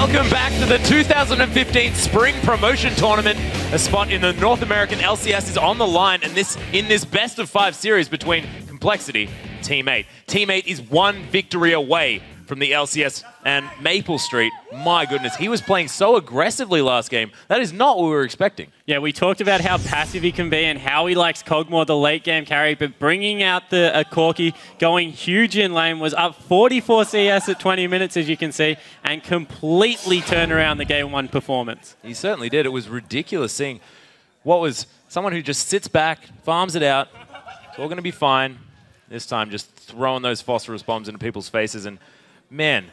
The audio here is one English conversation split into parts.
Welcome back to the 2015 Spring Promotion Tournament. A spot in the North American LCS is on the line, and in this best of 5 series between Complexity and Team 8. Team 8 is 1 victory away from the LCS, and Maple Street, my goodness, he was playing so aggressively last game. That is not what we were expecting. Yeah, we talked about how passive he can be and how he likes Cogmore, the late game carry, but bringing out the Corki, going huge in lane, was up 44 CS at 20 minutes, as you can see, and completely turned around the game 1 performance. He certainly did. It was ridiculous seeing what was someone who just sits back, farms it out, it's all going to be fine. This time just throwing those phosphorus bombs into people's faces, and man,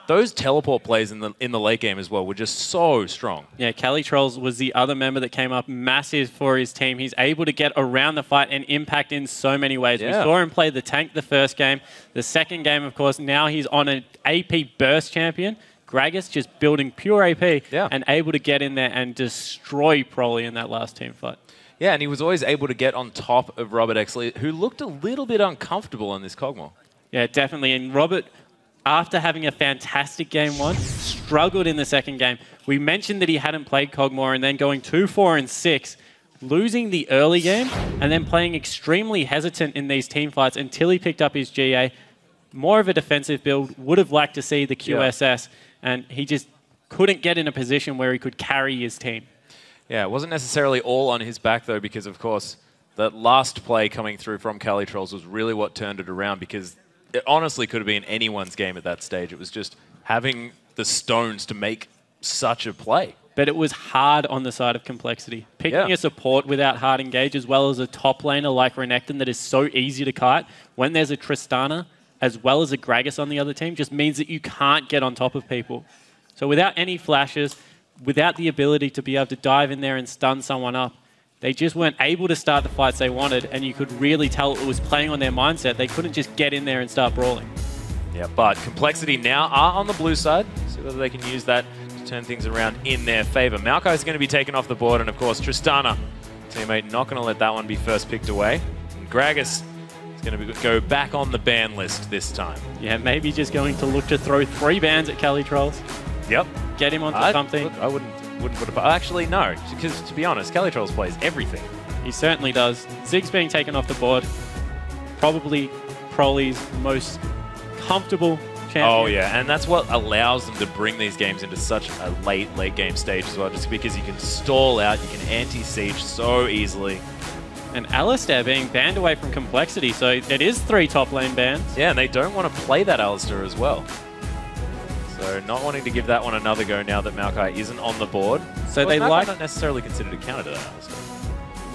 those teleport plays in the late game as well were just so strong. Yeah, CaliTrolls was the other member that came up massive for his team. He's able to get around the fight and impact in so many ways. Yeah. We saw him play the tank the first game. The second game, of course, now he's on an AP burst champion. Gragas just building pure AP and able to get in there and destroy Proly in that last team fight. Yeah, and he was always able to get on top of Robert Exley, who looked a little bit uncomfortable on this Cogmore. Yeah, definitely. And Robert, after having a fantastic game 1, struggled in the second game. We mentioned that he hadn't played Cogmore and then going 2-4-6, losing the early game and then playing extremely hesitant in these team fights until he picked up his GA. More of a defensive build, would have liked to see the QSS, and he just couldn't get in a position where he could carry his team. Yeah, it wasn't necessarily all on his back though, because of course that last play coming through from CaliTrolls was really what turned it around, because it honestly could have been anyone's game at that stage. It was just having the stones to make such a play. But it was hard on the side of Complexity. Picking a support without hard engage, as well as a top laner like Renekton that is so easy to kite, when there's a Tristana as well as a Gragas on the other team, just means that you can't get on top of people. So without any flashes, without the ability to be able to dive in there and stun someone up, they just weren't able to start the fights they wanted, and you could really tell it was playing on their mindset. They couldn't just get in there and start brawling. Yeah, but Complexity now are on the blue side. See whether they can use that to turn things around in their favor. Maokai is going to be taken off the board, and of course Tristana, teammate, not going to let that one be first picked away. And Gragas is going to go back on the ban list this time. Yeah, maybe just going to look to throw 3 bans at CaliTrolls. Yep. Get him onto something. Look, I wouldn't put it. Actually, no, because to be honest, CaliTrolls plays everything. He certainly does. Zig's being taken off the board. Probably Proly's most comfortable champion. Oh yeah, and that's what allows them to bring these games into such a late game stage as well, just because you can stall out, you can anti-siege so easily. And Alistair being banned away from Complexity, so it is 3 top lane bans. Yeah, and they don't want to play that Alistair as well. So not wanting to give that one another go now that Maokai isn't on the board. So they like not necessarily considered a counter to that.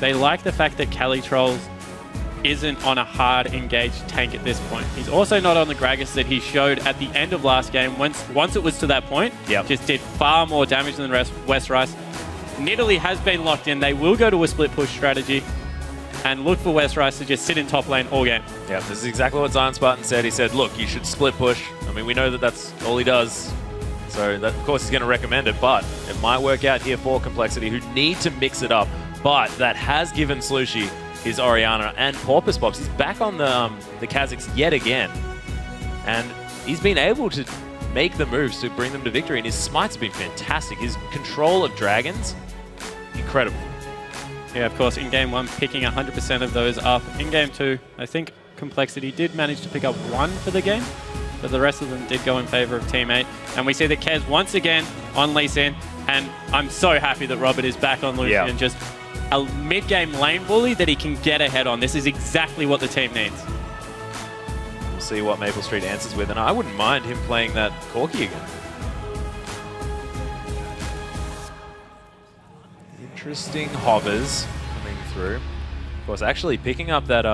They like the fact that CaliTrolls isn't on a hard engaged tank at this point. He's also not on the Gragas that he showed at the end of last game. Once it was to that point, just did far more damage than West Rice. Nidalee has been locked in. They will go to a split push strategy and look for West Rice to just sit in top lane all game. Yeah, this is exactly what Zion Spartan said. He said, look, you should split push. I mean, we know that that's all he does. So, that, of course, he's going to recommend it. But it might work out here for Complexity, who need to mix it up. But that has given Slushy his Orianna and Porpoise Pops. He's back on the Kazakhs yet again. And he's been able to make the moves to bring them to victory. And his smite's been fantastic. His control of dragons, incredible. Yeah, of course, in Game 1, picking 100% of those up. In Game 2, I think Complexity did manage to pick up 1 for the game, but the rest of them did go in favor of Team 8. And we see that Kez once again on Lee Sin, and I'm so happy that Robert is back on Lucian. Just a mid-game lane bully that he can get ahead on. This is exactly what the team needs. We'll see what Maple Street answers with, and I wouldn't mind him playing that Corki again. Interesting hovers coming through. Of course, actually picking up that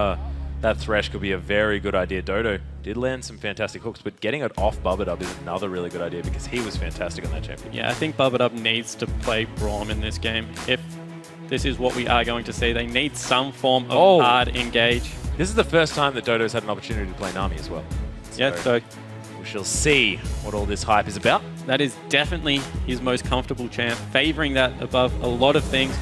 that Thresh could be a very good idea. Dodo did land some fantastic hooks, but getting it off Bubadub is another really good idea because he was fantastic on that champion. Yeah, I think Bubadub needs to play Braum in this game. If this is what we are going to see, they need some form of hard engage. This is the first time that Dodo's had an opportunity to play Nami as well. So we shall see what all this hype is about. That is definitely his most comfortable champ, favoring that above a lot of things.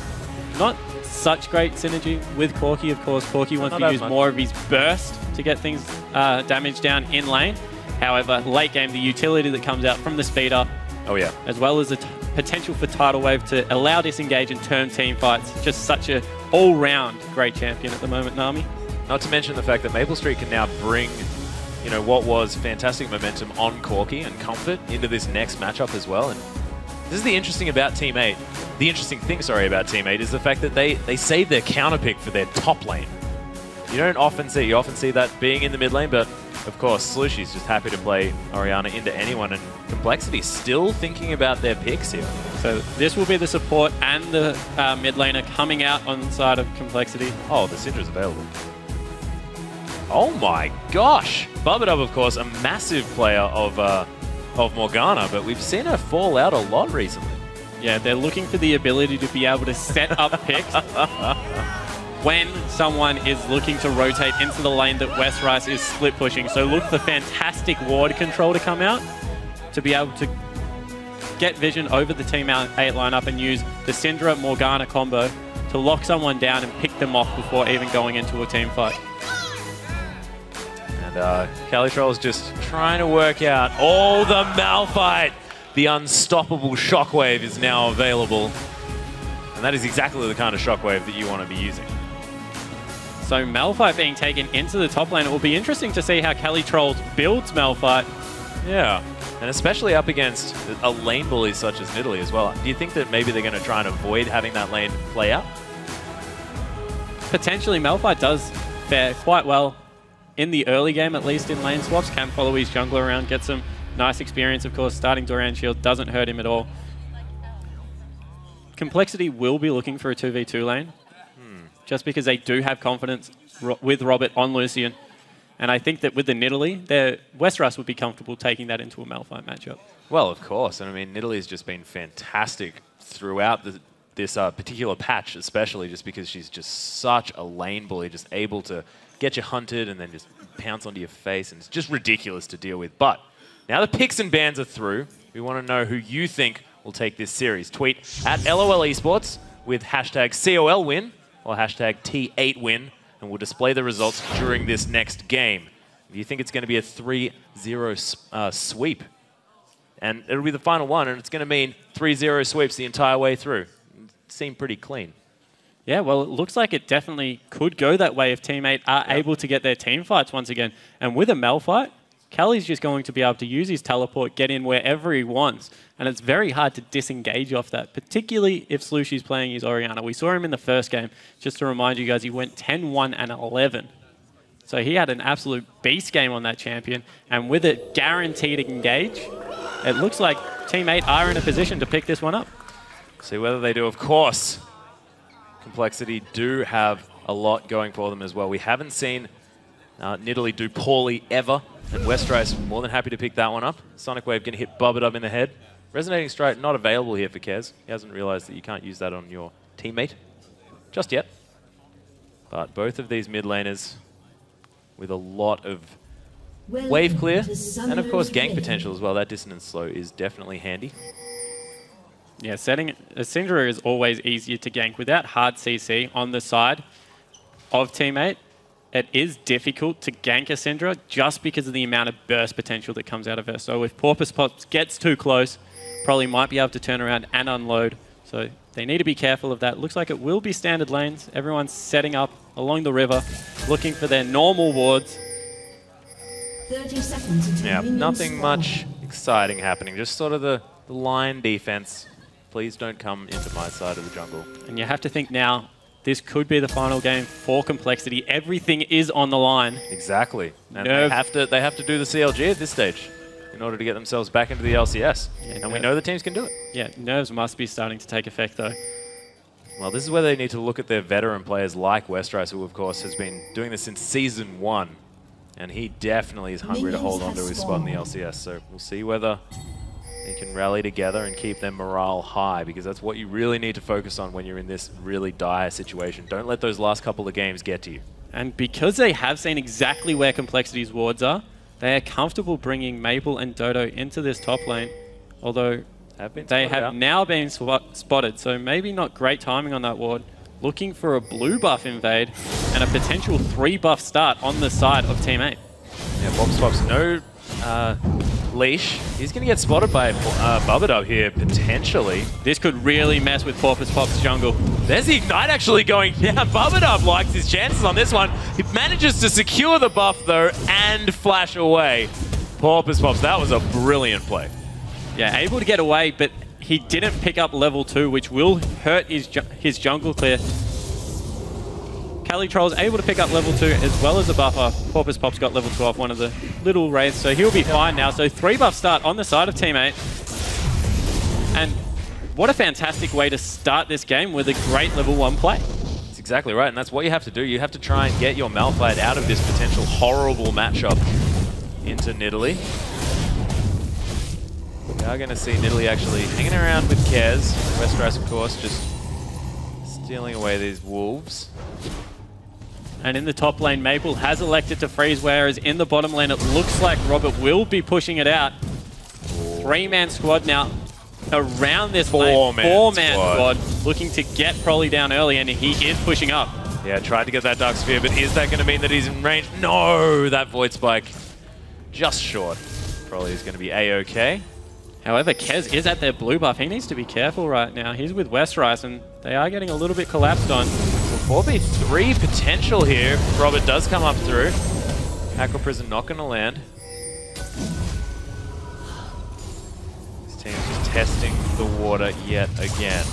Not such great synergy with Corki, of course. Corki wants to use more of his burst to get things damage down in lane. However, late game, the utility that comes out from the speed up Oh, yeah. As well as a potential for tidal wave to allow disengage and turn team fights. Just such a all-round great champion at the moment, Nami. Not to mention the fact that Maple Street can now bring, you know, what was fantastic momentum on Corki and Comfort into this next matchup as well. And this is the interesting about Team 8. The interesting thing, sorry, about Team 8 is the fact that they save their counter pick for their top lane. You often see that being in the mid lane, but of course, Slushy's just happy to play Orianna into anyone, and Complexity still thinking about their picks here. So this will be the support and the mid laner coming out on the side of Complexity. Oh, the Syndra's available. Oh my gosh! Bubadub, of course, a massive player of Morgana, but we've seen her fall out a lot recently. Yeah, they're looking for the ability to be able to set up picks when someone is looking to rotate into the lane that Westrice is split pushing. So look for fantastic ward control to come out to be able to get vision over the Team 8 lineup and use the Syndra-Morgana combo to lock someone down and pick them off before even going into a team fight. And Calitrol is just trying to work out all the Malphite. The unstoppable shockwave is now available. And that is exactly the kind of shockwave that you want to be using. So Malphite being taken into the top lane, it will be interesting to see how Calitrol builds Malphite. Yeah, and especially up against a lane bully such as Nidalee as well. Do you think that maybe they're going to try and avoid having that lane play out? Potentially, Malphite does fare quite well in the early game, at least in lane swaps. Can follow his jungler around, get some nice experience, of course. Starting Doran Shield doesn't hurt him at all. Complexity will be looking for a 2v2 lane, just because they do have confidence with Robert on Lucian. And I think that with the Nidalee, Westrice would be comfortable taking that into a Malphite matchup. Well, of course. And I mean, Nidalee's just been fantastic throughout this particular patch, especially just because she's just such a lane bully, just able to get you hunted and then just pounce onto your face. And it's just ridiculous to deal with. But now the picks and bans are through. We want to know who you think will take this series. Tweet at LOL Esports with hashtag COL win or hashtag T8 win, and we'll display the results during this next game. Do you think it's going to be a 3-0 sweep? And it'll be the final one, and it's going to mean 3-0 sweeps the entire way through. It seemed pretty clean. Yeah, well, it looks like it definitely could go that way if Team 8 are able to get their team fights once again. And with a Malphite, Callie's just going to be able to use his teleport, get in wherever he wants. And it's very hard to disengage off that, particularly if Slushy's playing his Orianna. We saw him in the first game. Just to remind you guys, he went 10-1 and 11. So he had an absolute beast game on that champion. And with it guaranteed to engage, it looks like Team 8 are in a position to pick this one up. See whether they do, of course. Complexity do have a lot going for them as well. We haven't seen Nidalee do poorly ever. And Westrice more than happy to pick that one up. Sonic Wave going to hit Bubadub in the head. Resonating Strike not available here for Kez. He hasn't realized that you can't use that on your teammate just yet. But both of these mid laners with a lot of wave clear and of course gank potential as well. That dissonance slow is definitely handy. Yeah, setting a Syndra is always easier to gank without hard CC on the side of Team 8. It is difficult to gank a Syndra just because of the amount of burst potential that comes out of her. So if Porpoise Pops gets too close, probably might be able to turn around and unload. So they need to be careful of that. Looks like it will be standard lanes. Everyone's setting up along the river, looking for their normal wards. 30 seconds until yeah, nothing much exciting happening. Just sort of the line defense. Please don't come into my side of the jungle. And you have to think now, this could be the final game for Complexity. Everything is on the line. Exactly. And they have to do the CLG at this stage in order to get themselves back into the LCS. Yeah, and we know the teams can do it. Yeah, nerves must be starting to take effect though. Well, this is where they need to look at their veteran players like Westrice, who of course has been doing this since Season 1. And he definitely is hungry to hold on to his spot in the LCS. So we'll see whether they can rally together and keep their morale high, because that's what you really need to focus on when you're in this really dire situation. Don't let those last couple of games get to you. And because they have seen exactly where Complexity's wards are, they are comfortable bringing Maple and Dodo into this top lane, although they have now been spotted, so maybe not great timing on that ward. Looking for a blue buff invade and a potential 3 buff start on the side of Team 8. Yeah, Bob Swap's no leash. He's going to get spotted by Bubba here, potentially. This could really mess with Porpoise Pop's jungle. There's the Ignite actually going down. Bubba likes his chances on this one. He manages to secure the buff, though, and flash away. Porpoise Pops, that was a brilliant play. Yeah, able to get away, but he didn't pick up level 2, which will hurt his jungle clear. Calitroll's able to pick up level 2 as well as a buffer. Porpoise Pop's got level 2 off one of the little wraiths, so he'll be fine now. So 3 buff start on the side of Team 8. And what a fantastic way to start this game with a great level 1 play. That's exactly right, and that's what you have to do. You have to try and get your Malphite out of this potential horrible matchup into Nidalee. We are going to see Nidalee actually hanging around with Kez. Westeros, of course, just stealing away these wolves. And in the top lane, Maple has elected to freeze, whereas in the bottom lane, it looks like Robert will be pushing it out. 3-man squad now around this lane. 4-man squad looking to get Prolly down early, and he is pushing up. Yeah, tried to get that Dark Sphere, but is that going to mean that he's in range? No, that Void Spike just short. Prolly is going to be A-OK. However, Kez is at their blue buff. He needs to be careful right now. He's with Westeros, and they are getting a little bit collapsed on. 4v3 potential here. Robert does come up through. Hackle Prison not going to land. This team just testing the water yet again.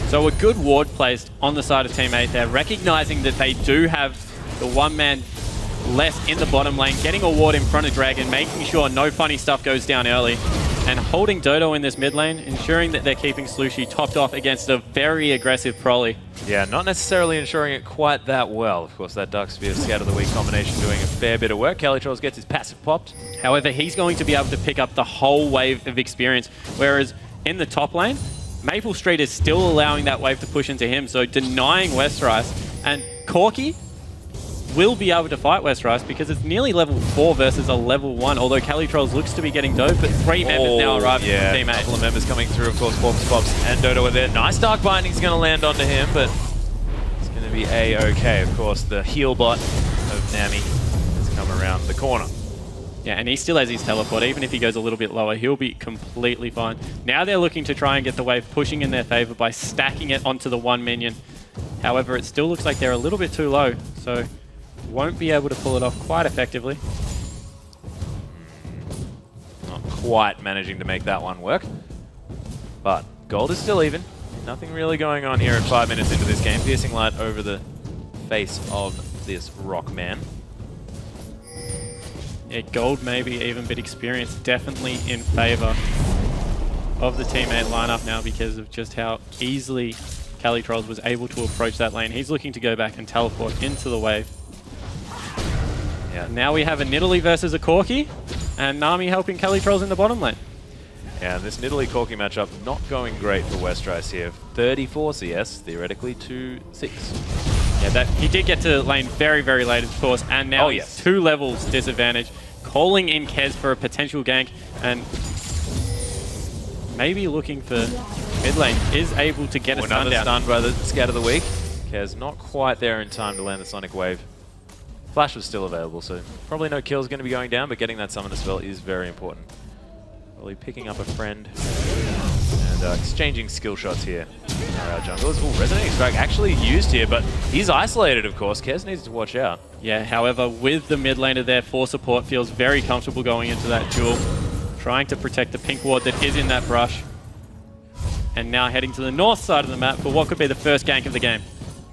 So a good ward placed on the side of Team 8 there, recognizing that they do have the 1-man less in the bottom lane, getting a ward in front of Dragon, making sure no funny stuff goes down early, and holding Dodo in this mid lane, ensuring that they're keeping Slushy topped off against a very aggressive Prolly. Yeah, not necessarily ensuring it quite that well. Of course, that Dark Sphere Scout of the Week combination doing a fair bit of work. Calitroll's gets his passive popped. However, he's going to be able to pick up the whole wave of experience, whereas in the top lane, Maple Street is still allowing that wave to push into him, so denying Westeros. And Corki will be able to fight Westeros because it's nearly level 4 versus a level 1, although Calitrolls looks to be getting doped, but 3 members now arrive in Team 8. A couple of members coming through, of course, Porpoise Pops and Dodo are there. Nice Dark Binding's going to land onto him, but it's going to be A-OK. Of course, the heal bot of Nami has come around the corner. Yeah, and he still has his teleport. Even if he goes a little bit lower, he'll be completely fine. Now they're looking to try and get the wave pushing in their favor by stacking it onto the 1 minion. However, it still looks like they're a little bit too low, so won't be able to pull it off quite effectively. Not quite managing to make that one work. But gold is still even. Nothing really going on here at 5 minutes into this game. Piercing Light over the face of this Rock Man. Yeah, gold maybe even, but experience definitely in favor of the Team 8 lineup now because of just how easily Calitrolls was able to approach that lane. He's looking to go back and teleport into the wave. Yeah. Now we have a Nidalee versus a Corki, and Nami helping Calitrolls in the bottom lane. Yeah, this Nidalee-Corki matchup not going great for Westeros here. 34 CS, theoretically to 6. Yeah, he did get to lane very, very late, of course, and now he's 2 levels disadvantage, calling in Kez for a potential gank, and maybe looking for mid lane, is able to get a stun down. Stun by the Scout of the Week. Kez not quite there in time to land the Sonic Wave. Flash was still available, so probably no kills going to be going down, but getting that Summoner spell is very important. Probably picking up a friend and exchanging skill shots here. Our junglers. Ooh, Resonating Strike actually used here, but he's isolated, of course. Kez needs to watch out. Yeah, however, with the mid laner there for support, feels very comfortable going into that duel. Trying to protect the pink ward that is in that brush. And now heading to the north side of the map for what could be the first gank of the game.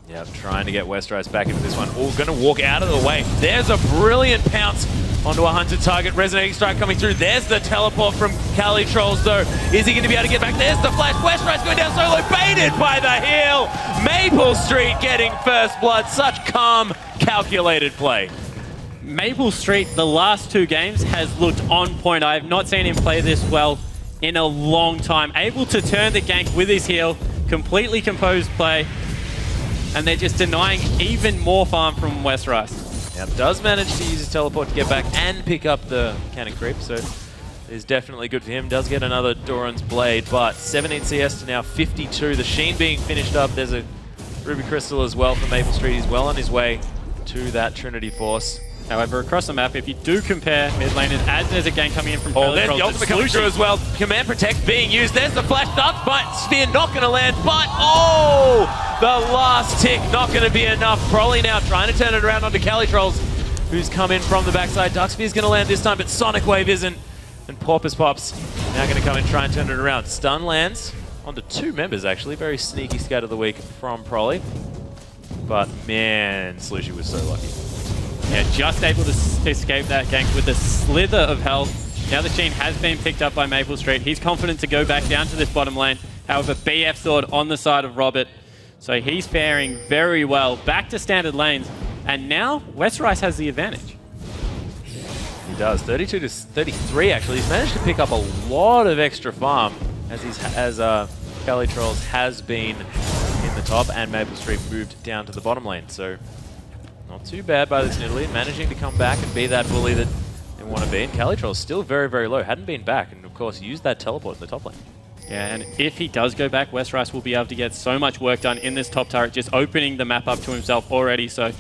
Yeah, trying to get Westeros back into this one. Oh, going to walk out of the way. There's a brilliant pounce onto a hunted target. Resonating Strike coming through. There's the teleport from Calitrolls, though. Is he going to be able to get back? There's the flash. Westeros going down solo, baited by the heal. Maple Street getting first blood. Such calm, calculated play. Maple Street, the last 2 games, has looked on point. I have not seen him play this well in a long time. Able to turn the gank with his heal. Completely composed play. And they're just denying even more farm from Westeros. Now, does manage to use his teleport to get back and pick up the cannon creep, so is definitely good for him. Does get another Doran's Blade, but 17 CS to now 52. The Sheen being finished up. There's a Ruby Crystal as well for Maple Street. He's well on his way to that Trinity Force. However, across the map, if you do compare mid laners, as there's a gank coming in from Oh, there's Pelicrol, the ultimate coming through as well. Command Protect being used. There's the flash dark, but Sphere not going to land. But, oh, the last tick not going to be enough. Probably now trying to turn it around onto Calitrolls, who's come in from the backside. Dark Sphere's going to land this time, but Sonic Wave isn't. And Porpoise Pops now going to come in and try and turn it around. Stun lands onto 2 members, actually. Very sneaky scat of the week from Prolly. But, man, Slushy was so lucky. Yeah, just able to escape that gank with a slither of health. Now the chain has been picked up by Maple Street. He's confident to go back down to this bottom lane. However, BF Sword on the side of Robert. So he's faring very well. Back to standard lanes. And now Westrice has the advantage. He does. 32 to 33, actually. He's managed to pick up a lot of extra farm as Calitrolls has been in the top and Maple Street moved down to the bottom lane. So not too bad by this Nidalee, managing to come back and be that bully that they want to be. And Calitrolls still very, very low. Hadn't been back and, of course, used that teleport in the top lane. Yeah, and if he does go back, Westrice will be able to get so much work done in this top turret, just opening the map up to himself already. So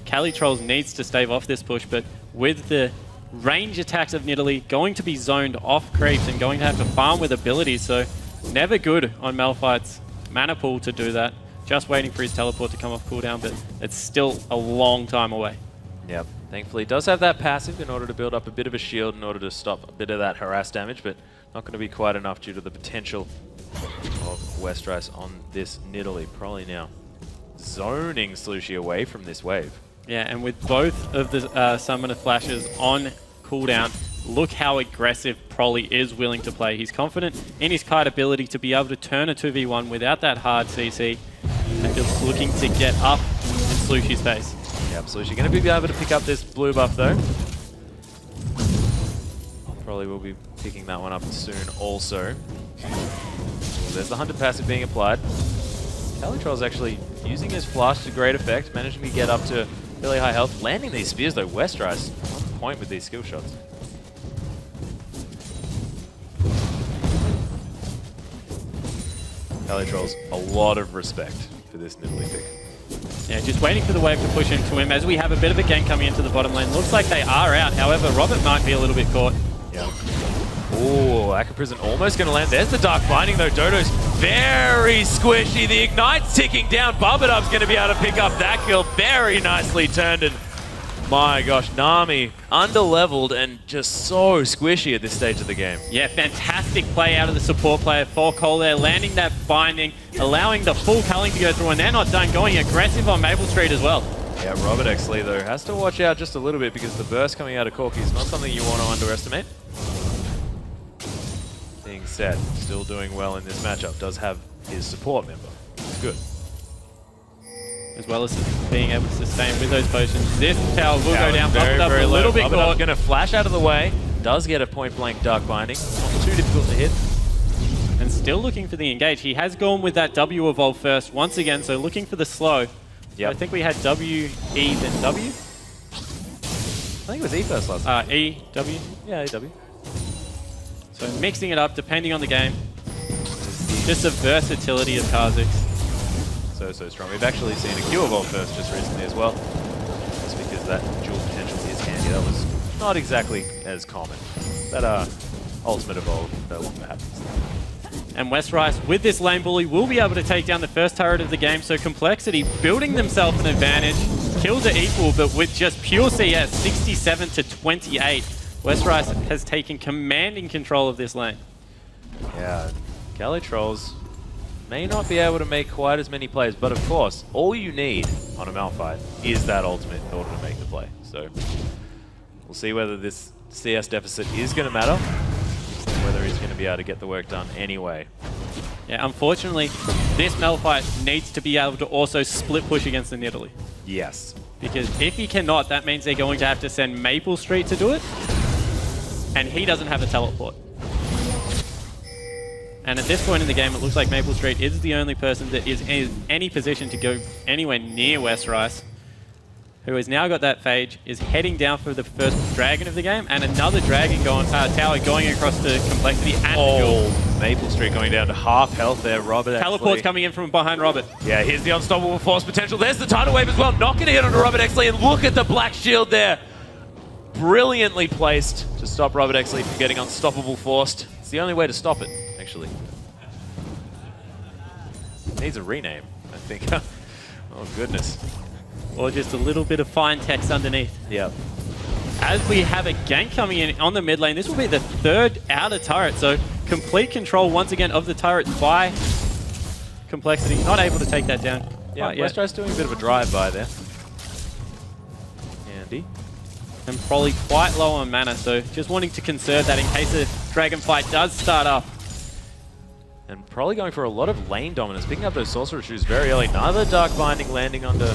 Calitrolls needs to stave off this push, but with the range attacks of Nidalee going to be zoned off creeps and going to have to farm with abilities, so never good on Malphite's mana pool to do that. Just waiting for his teleport to come off cooldown, but it's still a long time away. Yep. Thankfully, he does have that passive in order to build up a bit of a shield in order to stop a bit of that harass damage, but not going to be quite enough due to the potential of Westrice on this Nidalee. Probably now zoning Slushy away from this wave. Yeah, and with both of the Summoner Flashes on cooldown, look how aggressive Prolly is willing to play. He's confident in his kite ability to be able to turn a 2v1 without that hard CC. And just looking to get up in Slushy's face. Yep, Slushy going to be able to pick up this blue buff though. Probably will be picking that one up soon also. Well, there's the Hunter passive being applied. Calitrolls actually using his flash to great effect, managing to get up to really high health. Landing these spears though, Westrice on point with these skill shots. Calitrolls, a lot of respect for this Nidalee pick. Yeah, just waiting for the wave to push into him as we have a bit of a gank coming into the bottom lane. Looks like they are out. However, Robert might be a little bit caught. Yeah. Oh, Acker Prison almost going to land. There's the Dark Binding though. Dodo's very squishy. The Ignite's ticking down. Bubadub's going to be able to pick up that kill. Very nicely turned. And my gosh, Nami underleveled and just so squishy at this stage of the game. Yeah, fantastic play out of the support player for COL there, landing that binding, allowing the full culling to go through, and they're not done, going aggressive on Maple Street as well. Yeah, Robert Exley though has to watch out just a little bit because the burst coming out of Corki is not something you want to underestimate. Being said, still doing well in this matchup, does have his support member. Good. As well as being able to sustain with those potions. This tower will go down, very, up very a little bit caught. Going to flash out of the way. Does get a point-blank Dark Binding. Not too difficult to hit. And still looking for the engage. He has gone with that W evolve first once again, so looking for the slow. Yep. I think we had W, E, then W. I think it was E first last time. E, W. Yeah, E, W. So mixing it up depending on the game. Just the versatility of Kha'Zix. So strong. We've actually seen a Q evolve first just recently as well. Just because that dual potential is handy. That was not exactly as common. That ultimate evolve no longer happens. And Westrice, with this lane bully, will be able to take down the first turret of the game. So Complexity building themselves an advantage. Kills are equal, but with just pure CS, 67 to 28. Westrice has taken commanding control of this lane. Yeah, Calitrolls may not be able to make quite as many plays, but of course, all you need on a Malphite is that ultimate in order to make the play. So we'll see whether this CS deficit is going to matter, or whether he's going to be able to get the work done anyway. Yeah, unfortunately, this Malphite needs to be able to also split push against the Nidalee. Yes. Because if he cannot, that means they're going to have to send Maple Street to do it, and he doesn't have a teleport. And at this point in the game, it looks like Maple Street is the only person that is in any position to go anywhere near Westrice, who has now got that phage, is heading down for the first dragon of the game, and another dragon tower going across the Complexity and the Jewel. Maple Street going down to half health there, Robert. Teleport's coming in from behind Robert. Yeah, here's the unstoppable force potential. There's the tidal wave as well. Not going to hit onto Robert Exley, and look at the black shield there. brilliantly placed to stop Robert Exley from getting unstoppable forced. It's the only way to stop it, actually. Needs a rename, I think. Oh, goodness. Or just a little bit of fine text underneath. Yep. As we have a gank coming in on the mid lane, this will be the third outer turret, so complete control once again of the turret by Complexity. Not able to take that down. Yeah, Westrice doing a bit of a drive-by there. Handy. And probably quite low on mana, so just wanting to conserve that in case the dragon fight does start up. And probably going for a lot of lane dominance, picking up those Sorcerer Shoes very early. Another Dark Binding landing onto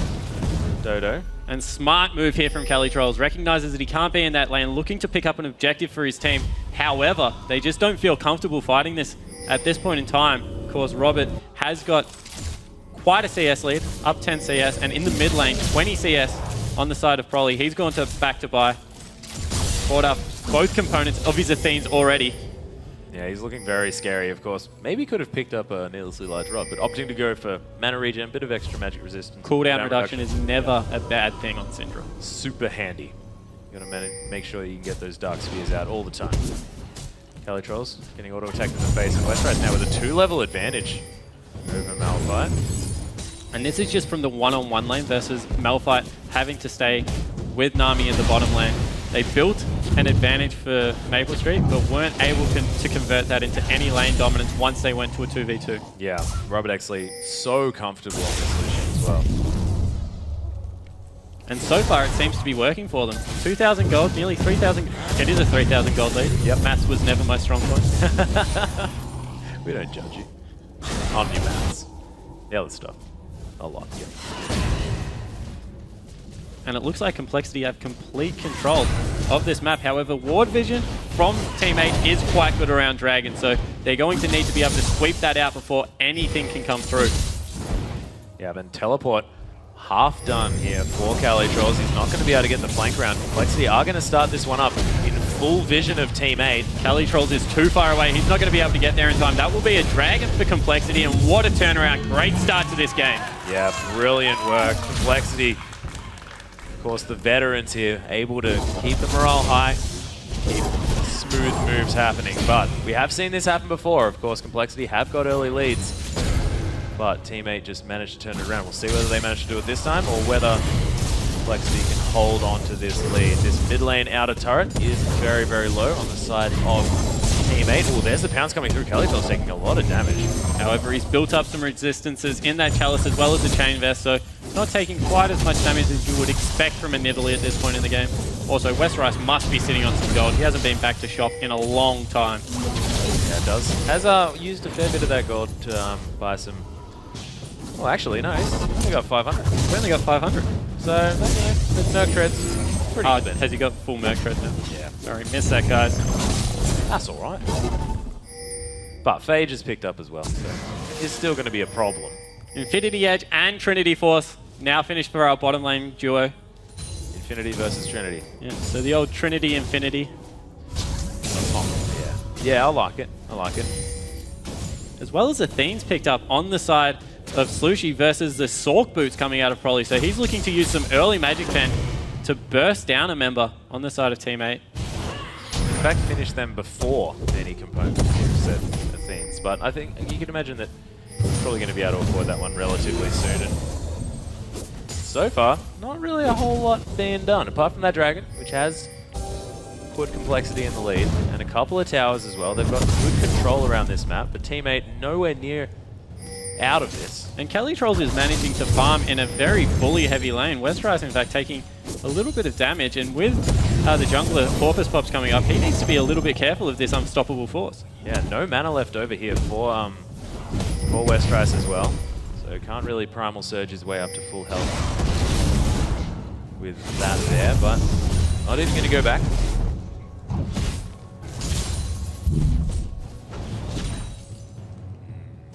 Dodo. And smart move here from Calitrolls. Recognizes that he can't be in that lane, looking to pick up an objective for his team. However, they just don't feel comfortable fighting this at this point in time. Of course, Robert has got quite a CS lead, up 10 CS, and in the mid lane, 20 CS on the side of Prolly. He's gone to back to buy. Bought up both components of his Athenes already. Yeah, he's looking very scary, of course. Maybe could have picked up a needlessly large rod, but opting to go for mana regen, bit of extra magic resistance. Cooldown reduction is never a bad thing on Syndra. Super handy. You gotta make sure you can get those Dark Spheres out all the time. Calitrolls getting auto attacked in the face, and Westrice now with a 2-level advantage over Malphite. And this is just from the one-on-one lane versus Malphite having to stay with Nami in the bottom lane. They built an advantage for Maple Street, but weren't able to convert that into any lane dominance once they went to a 2v2. Yeah, Robert Exley so comfortable on this Lucian as well. And so far, it seems to be working for them. 2,000 gold, nearly 3,000. It is a 3,000 gold lead. Yep. Maths was never my strong point. We don't judge you. On your maths. The other stuff. I like you. And it looks like Complexity have complete control of this map. However, ward vision from Team 8 is quite good around Dragon, so they're going to need to be able to sweep that out before anything can come through. Yeah, then teleport half done here for Calitrolls. He's not going to be able to get the flank round. Complexity are going to start this one up in full vision of Team 8. Calitrolls is too far away. He's not going to be able to get there in time. That will be a Dragon for Complexity, and what a turnaround. Great start to this game. Yeah, brilliant work. Complexity, of course, the veterans here, able to keep the morale high, keep smooth moves happening. But we have seen this happen before. Of course, Complexity have got early leads, but Team 8 just managed to turn it around. We'll see whether they manage to do it this time or whether Complexity can hold on to this lead. This mid lane outer turret is very, very low on the side of Team 8. Oh, there's the pounce coming through. Calitrolls taking a lot of damage. However, He's built up some resistances in that Chalice as well as the Chain Vest, so not taking quite as much damage as you would expect from a Nidalee at this point in the game. Also, Westrice must be sitting on some gold. He hasn't been back to shop in a long time. Yeah, it does. Has used a fair bit of that gold to buy some... Well, actually, no, he's only got 500. He's only got 500. So, you know, the Merc Treads, pretty expensive. Has he got full Merc Treads now? Yeah. Sorry, missed that, guys. That's alright. But Phage is picked up as well, so it's still going to be a problem. Infinity Edge and Trinity Force now finished for our bottom lane duo. Infinity versus Trinity. Yeah, so the old Trinity Infinity. Oh, yeah. Yeah, I like it. I like it. As well as Athene's picked up on the side of Slushy versus the Sork Boots coming out of Prolly. So he's looking to use some early Magic Pen to burst down a member on the side of Team 8. In fact, finish them before any components said Athenes. But I think you can imagine that he's probably going to be able to afford that one relatively soon. And so far, not really a whole lot being done, apart from that dragon, which has put Complexity in the lead, and a couple of towers as well. They've got good control around this map, but Team 8 nowhere near out of this. And Calitrolls is managing to farm in a very bully-heavy lane. Westrice, in fact, taking a little bit of damage, and with the jungler Porpoise Pops coming up, he needs to be a little bit careful of this unstoppable force. Yeah, no mana left over here for Westrice as well, so can't really Primal Surge his way up to full health with that there, but not even going to go back.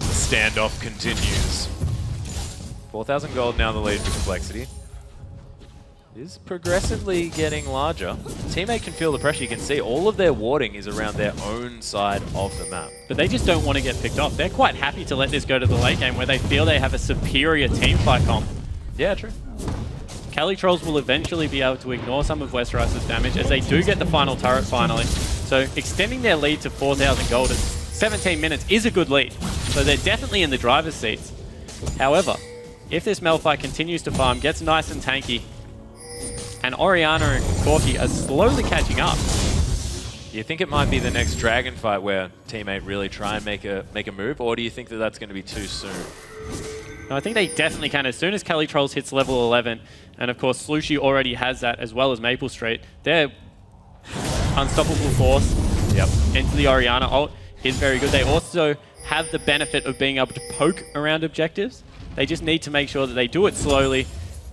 Standoff continues. 4,000 gold now in the lead for Complexity. It is progressively getting larger. Teammate can feel the pressure. You can see all of their warding is around their own side of the map. But they just don't want to get picked off. They're quite happy to let this go to the late game where they feel they have a superior team fight comp. Yeah, true. Cali Trolls will eventually be able to ignore some of Westerice's damage as they do get the final turret finally. So extending their lead to 4,000 gold in 17 minutes is a good lead. So they're definitely in the driver's seats. However, if this Malphite continues to farm, gets nice and tanky, and Orianna and Corki are slowly catching up. Do you think it might be the next Dragon fight where teammate really try and make a move, or do you think that that's going to be too soon? No, I think they definitely can. As soon as Cali Trolls hits level 11, and of course Slushy already has that as well as Maple Street, their unstoppable force into the Orianna ult is very good. They also have the benefit of being able to poke around objectives. They just need to make sure that they do it slowly,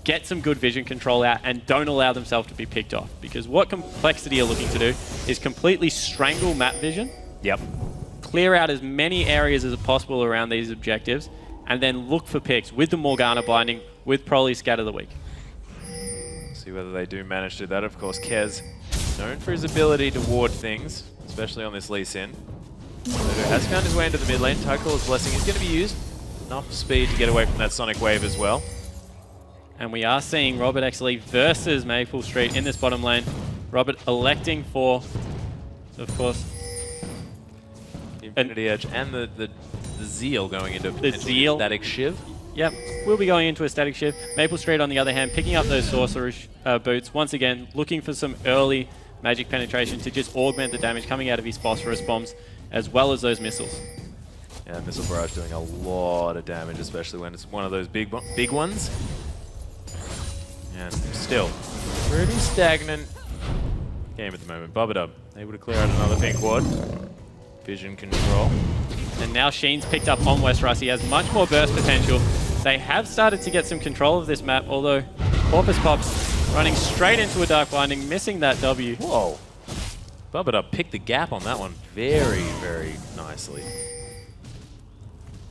get some good vision control out, and don't allow themselves to be picked off. Because what Complexity are looking to do is completely strangle map vision. Clear out as many areas as possible around these objectives, and then look for picks with the Morgana binding, with Proly Scatter the Weak. See whether they do manage to do that. Of course, Kez, known for his ability to ward things, especially on this Lee Sin. Sodo has found his way into the mid lane. Tycool's Blessing is going to be used. Enough speed to get away from that Sonic Wave as well. And we are seeing Robert X Lee versus Maple Street in this bottom lane. Robert electing for, of course, the Infinity Edge and the Zeal going into the Zeal. Static Shiv. Yep, we'll be going into a Static Shiv. Maple Street, on the other hand, picking up those Sorcerer's boots. Once again, looking for some early magic penetration to just augment the damage coming out of his Phosphorus bombs, as well as those missiles. Yeah, Missile Barrage doing a lot of damage, especially when it's one of those big ones. And still, pretty stagnant game at the moment. Bubba able to clear out another pink ward. Vision control. And now Sheen's picked up on Westerice. He has much more burst potential. They have started to get some control of this map, although Porpoise Pops running straight into a Dark Blinding, missing that W. Whoa. Bubba picked the gap on that one very, very nicely.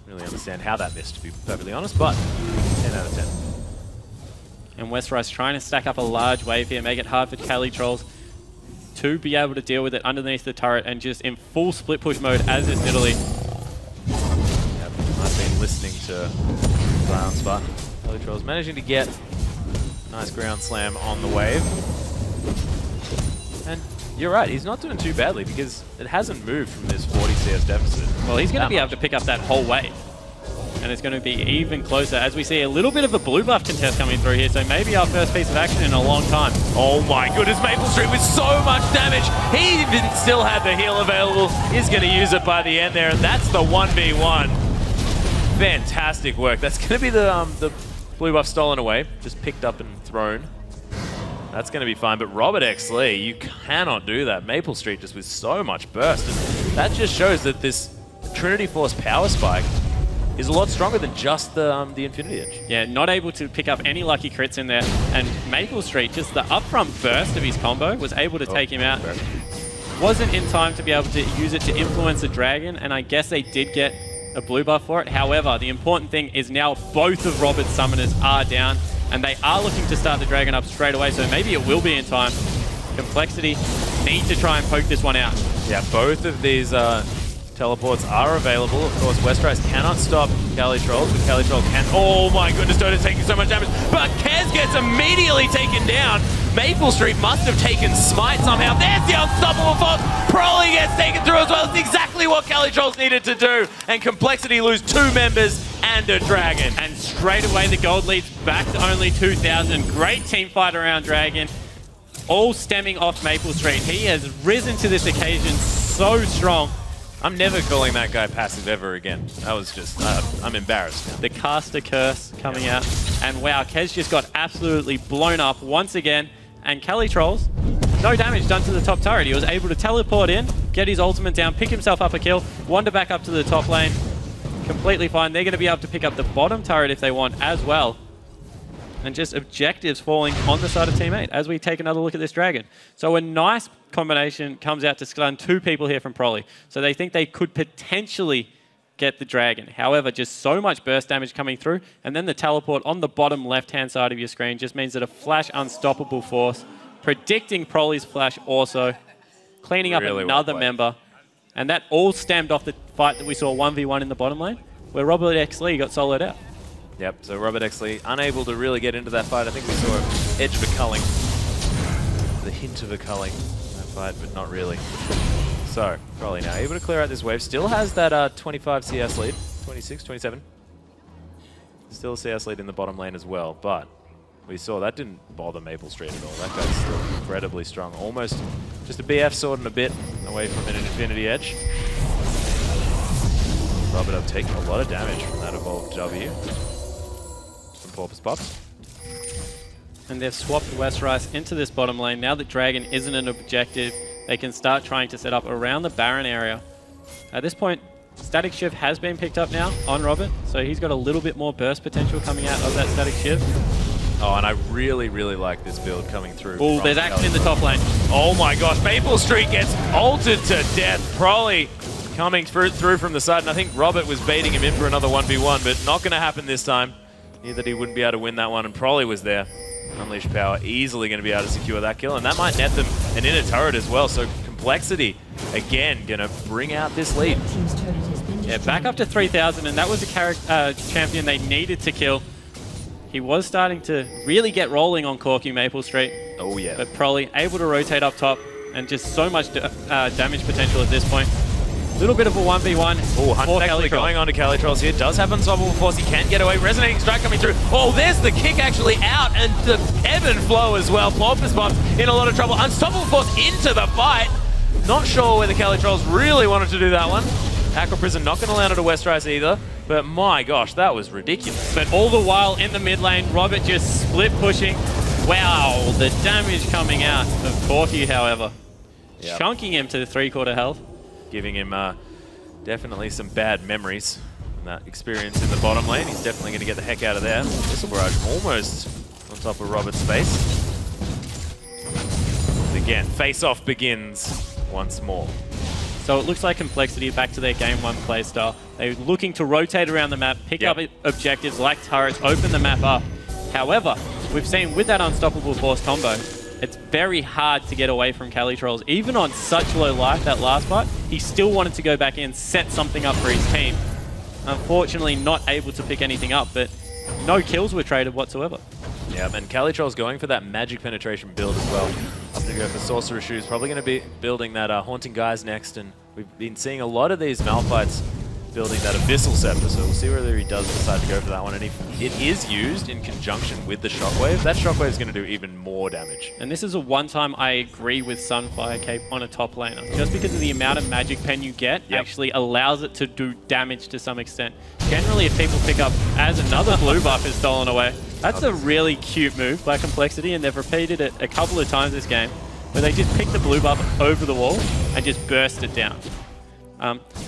Really understand how that missed, to be perfectly honest, but 10 out of 10. And Westerice trying to stack up a large wave here, make it hard for Cali Trolls to be able to deal with it underneath the turret and just in full split push mode as is Italy. Yep, I've been listening to Zion Spartan. Cali Trolls managing to get a nice ground slam on the wave. And you're right, he's not doing too badly because it hasn't moved from this 40 CS deficit. Well, he's going to be able to pick up that whole wave. And it's going to be even closer as we see a little bit of a blue buff contest coming through here. So maybe our first piece of action in a long time. Oh my goodness, Maple Street with so much damage. He even still had the heal available. He's going to use it by the end there, and that's the 1v1. Fantastic work. That's going to be the blue buff stolen away, just picked up and thrown. That's going to be fine, but Robert X Lee, you cannot do that. Maple Street just with so much burst. And that just shows that this Trinity Force power spike is a lot stronger than just the Infinity Edge. Yeah, not able to pick up any lucky crits in there. And Maple Street, just the upfront burst of his combo, was able to take him out. Wasn't in time to be able to use it to influence the dragon, and I guess they did get a blue buff for it. However, the important thing is now both of Robert's summoners are down, and they are looking to start the dragon up straight away, so maybe it will be in time. Complexity need to try and poke this one out. Yeah, both of these teleports are available. Of course, Westerice cannot stop Cali Trolls, but Cali Trolls can. Oh my goodness, Dota's taking so much damage. But Kez gets immediately taken down. Maple Street must have taken Smite somehow. There's the unstoppable force. Proly gets taken through as well. It's exactly what Cali Trolls needed to do. And Complexity lose 2 members and a dragon. And straight away, the gold leads back to only 2,000. Great team fight around Dragon. All stemming off Maple Street. He has risen to this occasion so strong. I'm never calling that guy passive ever again. That was just, I'm embarrassed now. The caster curse coming out. And wow, Kez just got absolutely blown up once again. And Cali Trolls, no damage done to the top turret. He was able to teleport in, get his ultimate down, pick himself up a kill, wander back up to the top lane. Completely fine. They're going to be able to pick up the bottom turret if they want as well. And just objectives falling on the side of Team 8 as we take another look at this dragon. So a nice combination comes out to stun 2 people here from Proly. So they think they could potentially get the dragon. However, just so much burst damage coming through, and then the teleport on the bottom left-hand side of your screen just means that a flash unstoppable force, predicting Proly's flash also, cleaning up really another member. And that all stemmed off the fight that we saw 1v1 in the bottom lane, where Robert X Lee got soloed out. Yep, so Robert X Lee unable to really get into that fight. I think we saw edge of a culling. The hint of a culling in that fight, but not really. So, probably now able to clear out this wave. Still has that 25 CS lead. 26, 27. Still a CS lead in the bottom lane as well, but we saw that didn't bother Maple Street at all. That guy's still incredibly strong. Almost just a BF sword and a bit away from an Infinity Edge. Robert up taking a lot of damage from that evolved W. Some Porpoise Pops. And they've swapped Westrice into this bottom lane. Now that Dragon isn't an objective, they can start trying to set up around the Baron area. At this point, Static Shiv has been picked up now on Robert, so he's got a little bit more burst potential coming out of that Static Shiv. Oh, and I really, really like this build coming through. Oh, there's action in the top lane. Oh my gosh, Maple Street gets ulted to death. Probably coming through from the side, and I think Robert was baiting him in for another 1v1, but not going to happen this time. Knew that he wouldn't be able to win that one, and Prolly was there. Unleash Power easily going to be able to secure that kill, and that might net them an inner turret as well, so Complexity, again, going to bring out this lead. Yeah, back up to 3,000, and that was a champion they needed to kill. He was starting to really get rolling on Corky Maple Street. Oh, yeah. But Prolly able to rotate up top, and just so much damage potential at this point. A little bit of a 1v1 for actually going on to Calitrolls here. Does have Unstoppable Force. He can get away. Resonating Strike coming through. Oh, there's the kick actually out, and the ebb and flow as well. Porpoise Pops in a lot of trouble. Unstoppable Force into the fight. Not sure whether Calitrolls really wanted to do that one. Aqua Prison not going to land it to Westrice either. But my gosh, that was ridiculous. But all the while in the mid lane, Robert just split pushing. Wow, the damage coming out of Corky, however. Yep. Chunking him to the 3/4 health. Giving him definitely some bad memories from that experience in the bottom lane. He's definitely going to get the heck out of there. Missile Barrage almost on top of Robert's face. And again, face-off begins once more. So it looks like Complexity back to their Game 1 playstyle. They're looking to rotate around the map, pick up objectives like turrets, open the map up. However, we've seen with that Unstoppable Force combo, it's very hard to get away from Calitrolls. Even on such low life, that last fight, he still wanted to go back in, set something up for his team. Unfortunately, not able to pick anything up, but no kills were traded whatsoever. Yeah, and Calitrolls going for that Magic Penetration build as well. Up to go for Sorcerer Shoes. Probably going to be building that Haunting Guise next, and we've been seeing a lot of these Malphites building that Abyssal Scepter, so we'll see whether he does decide to go for that one. And if it is used in conjunction with the Shockwave, that Shockwave is going to do even more damage. And this is a one-time I agree with Sunfire Cape on a top laner. Just because of the amount of Magic Pen you get actually allows it to do damage to some extent. Generally, if people pick up as another blue buff is stolen away, that's a really cute move by Complexity, and they've repeated it a couple of times this game, where they just pick the blue buff over the wall and just burst it down.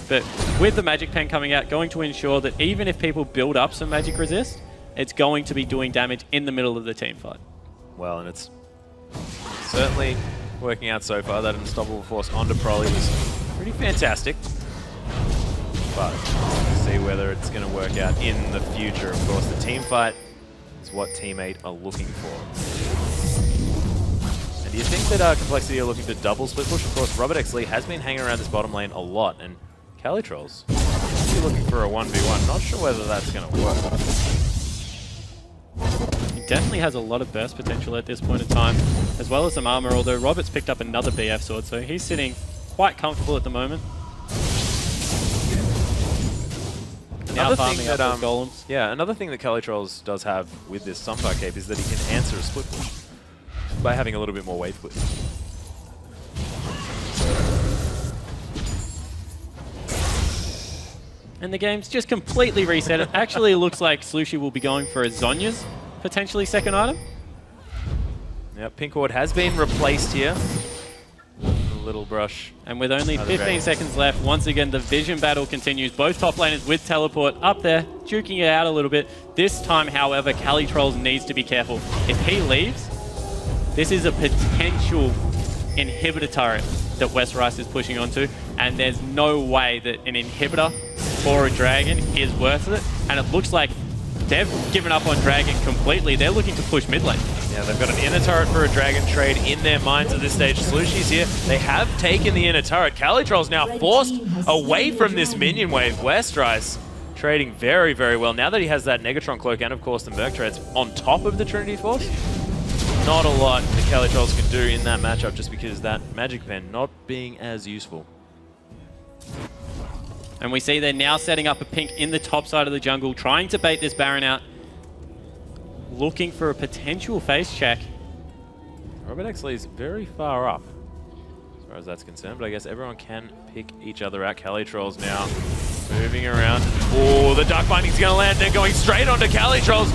But with the Magic Pen coming out, going to ensure that even if people build up some Magic Resist, it's going to be doing damage in the middle of the team fight. Well, and it's certainly working out so far. That Unstoppable Force onto Prolly was pretty fantastic. But we'll see whether it's going to work out in the future. Of course, the team fight is what Team 8 are looking for. Do you think that Complexity are looking to double split push? Of course, Robert X. Lee has been hanging around this bottom lane a lot, and Calitrolls looking for a 1v1. Not sure whether that's going to work. He definitely has a lot of burst potential at this point in time, as well as some armor, although Robert's picked up another BF sword, so he's sitting quite comfortable at the moment. Another thing that, golems. Yeah, another thing that Calitrolls does have with this Sunfire Cape is that he can answer a split push by having a little bit more wave split. And the game's just completely reset. It actually looks like Slushie will be going for a Zonya's potentially second item. Yep, Pink Ward has been replaced here. A little brush. And with only 15 seconds left, once again the vision battle continues. Both top laners with teleport up there, juking it out a little bit. This time, however, Calitrolls needs to be careful. If he leaves, this is a potential inhibitor turret that Westrice is pushing onto, and there's no way that an inhibitor for a dragon is worth it. And it looks like they've given up on dragon completely. They're looking to push mid lane. Yeah, they've got an inner turret for a dragon trade in their minds at this stage. Slushie's here. They have taken the inner turret. Calitrolls now forced away from this minion wave. Westrice trading very, very well. Now that he has that Negatron Cloak and, of course, the Merc Treads on top of the Trinity Force, not a lot the Kelly Trolls can do in that matchup just because that Magic Pen not being as useful. And we see they're now setting up a pink in the top side of the jungle, trying to bait this Baron out, looking for a potential face check. Robert Exley is very far up as far as that's concerned, but I guess everyone can pick each other out. Kelly Trolls now moving around. Oh, the Dark Binding's going to land. They're going straight onto Kelly Trolls.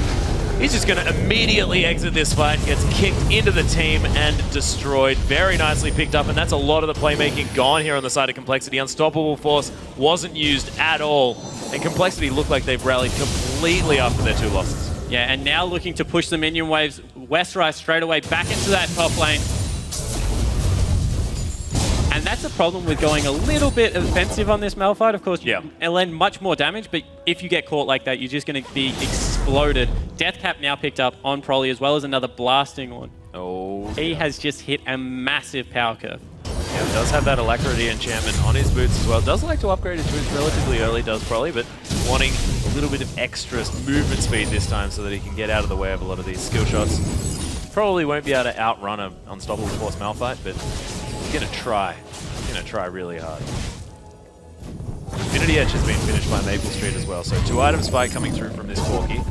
He's just going to immediately exit this fight, gets kicked into the team and destroyed. Very nicely picked up, and that's a lot of the playmaking gone here on the side of Complexity. Unstoppable Force wasn't used at all, and Complexity looked like they've rallied completely after their 2 losses. Yeah, and now looking to push the minion waves. Westrise straight away back into that top lane. And that's a problem with going a little bit offensive on this Malphite. Of course, it'll end much more damage, but if you get caught like that, you're just going to be exploded. Deathcap now picked up on Prolly, as well as another blasting one. Oh, he has just hit a massive power curve. Yeah, does have that Alacrity enchantment on his boots as well. Does like to upgrade his boots relatively early, does Prolly, but wanting a little bit of extra movement speed this time so that he can get out of the way of a lot of these skill shots. Probably won't be able to outrun an Unstoppable Force Malphite, but he's going to try. He's going to try really hard. Infinity Edge has been finished by Maple Street as well, so 2 item spike coming through from this Corki.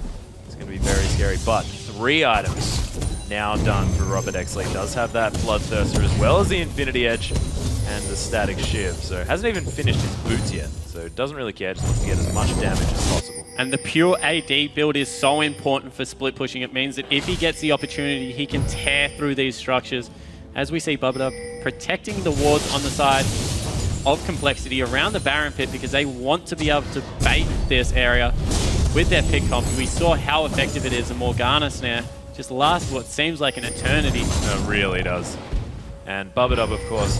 It's going to be very scary, but 3 items now done for Robert Exley. Does have that Bloodthirster as well as the Infinity Edge and the Static Shiv. So hasn't even finished his boots yet. So doesn't really care, just wants to get as much damage as possible. And the pure AD build is so important for split pushing. It means that if he gets the opportunity, he can tear through these structures. As we see Bubba protecting the wards on the side of Complexity around the Baron Pit because they want to be able to bait this area with their pick comp. We saw how effective it is. The Morgana snare just lasts what seems like an eternity. It really does. And Bubba, of course,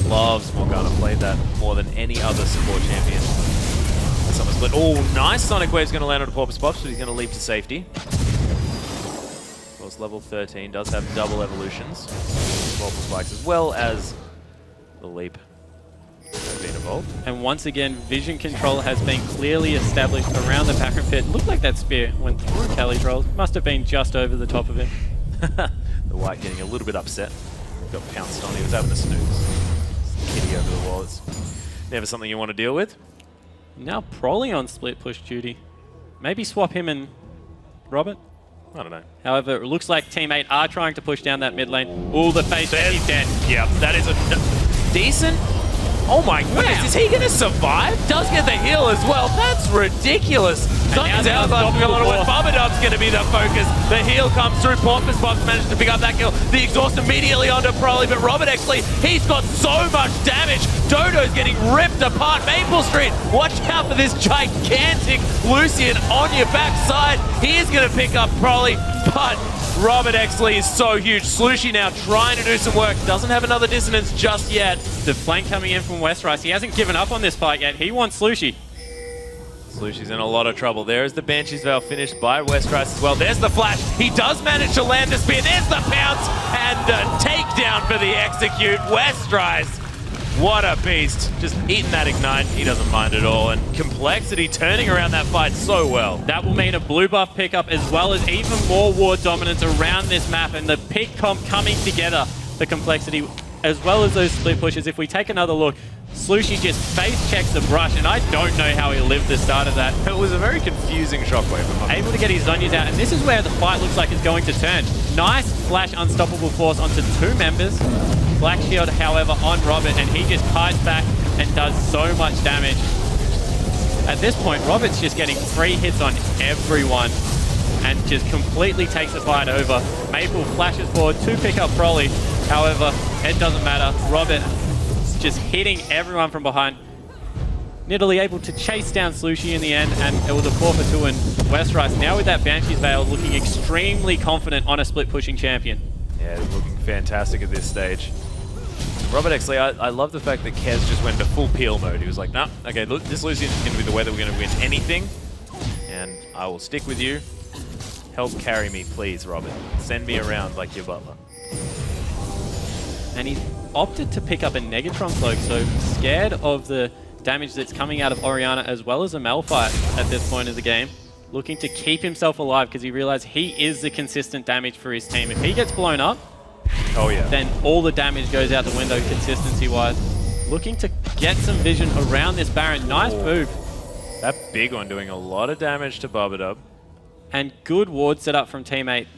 loves Morgana. Played that more than any other support champion. Summer Split. Oh, nice Sonic Wave's going to land on a Porpoise Pops, so he's going to leap to safety. Of course, level 13 does have double evolutions. Porpoise Spikes as well as the leap have been evolved. And once again, vision control has been clearly established around the Baron Pit. Looked like that spear went through Kelly Trolls. Must have been just over the top of it. The White getting a little bit upset. Got pounced on. He was having a snooze. Kitty over the wall. It's never something you want to deal with. Now Prolly on split push duty. Maybe swap him and Robert? I don't know. However, it looks like Team 8 are trying to push down that mid lane. Ooh, the face, he's dead. Yeah, that is a decent. Oh my goodness, is he going to survive? Does get the heal as well. That's ridiculous. Something's out like Bubba going to be the focus. The heal comes through. Porpoise Pops managed to pick up that kill. The exhaust immediately onto Prolly, but Robert Exley, he's got so much damage. Dodo's getting ripped apart. Maple Street, watch out for this gigantic Lucian on your backside. He is going to pick up Prolly, but Robert Exley is so huge. Slushy now trying to do some work. Doesn't have another dissonance just yet. The flank coming in from Westrise. He hasn't given up on this fight yet. He wants Slushy. Slushy's in a lot of trouble. There is the Banshee's Veil finished by Westrise as well. There's the flash. He does manage to land a spear. There's the pounce and a takedown for the execute. Westrise, what a beast. Just eating that ignite. He doesn't mind at all. And Complexity turning around that fight so well. That will mean a blue buff pickup as well as even more ward dominance around this map. And the pick comp coming together for Complexity as well as those split pushes. If we take another look, Slushy just face checks the brush, and I don't know how he lived the start of that. It was a very confusing shockwave. Able to get his Zonyas out, and this is where the fight looks like it's going to turn. Nice flash Unstoppable Force onto 2 members. Black Shield, however, on Robert, and he just kites back and does so much damage. At this point, Robert's just getting 3 hits on everyone and just completely takes the fight over. Maple flashes forward to pick up Prolly. However, it doesn't matter. Robert just hitting everyone from behind. Nidalee able to chase down Slushy in the end, and it was a 4-for-2, and Westrise now with that Banshee's Veil looking extremely confident on a split pushing champion. Yeah, looking fantastic at this stage. Robert Exley, I love the fact that Kez just went into full peel mode. He was like, nah, okay, look, this Lucian is going to be the way that we're going to win anything, and I will stick with you. Help carry me, please, Robert. Send me around like your butler. And he's opted to pick up a Negatron Cloak, so scared of the damage that's coming out of Orianna as well as a Malphite at this point of the game. looking to keep himself alive because he realized he is the consistent damage for his team. If he gets blown up, then all the damage goes out the window consistency-wise. Looking to get some vision around this Baron. Nice move. That big one doing a lot of damage to Bubba. And good ward set up from teammate.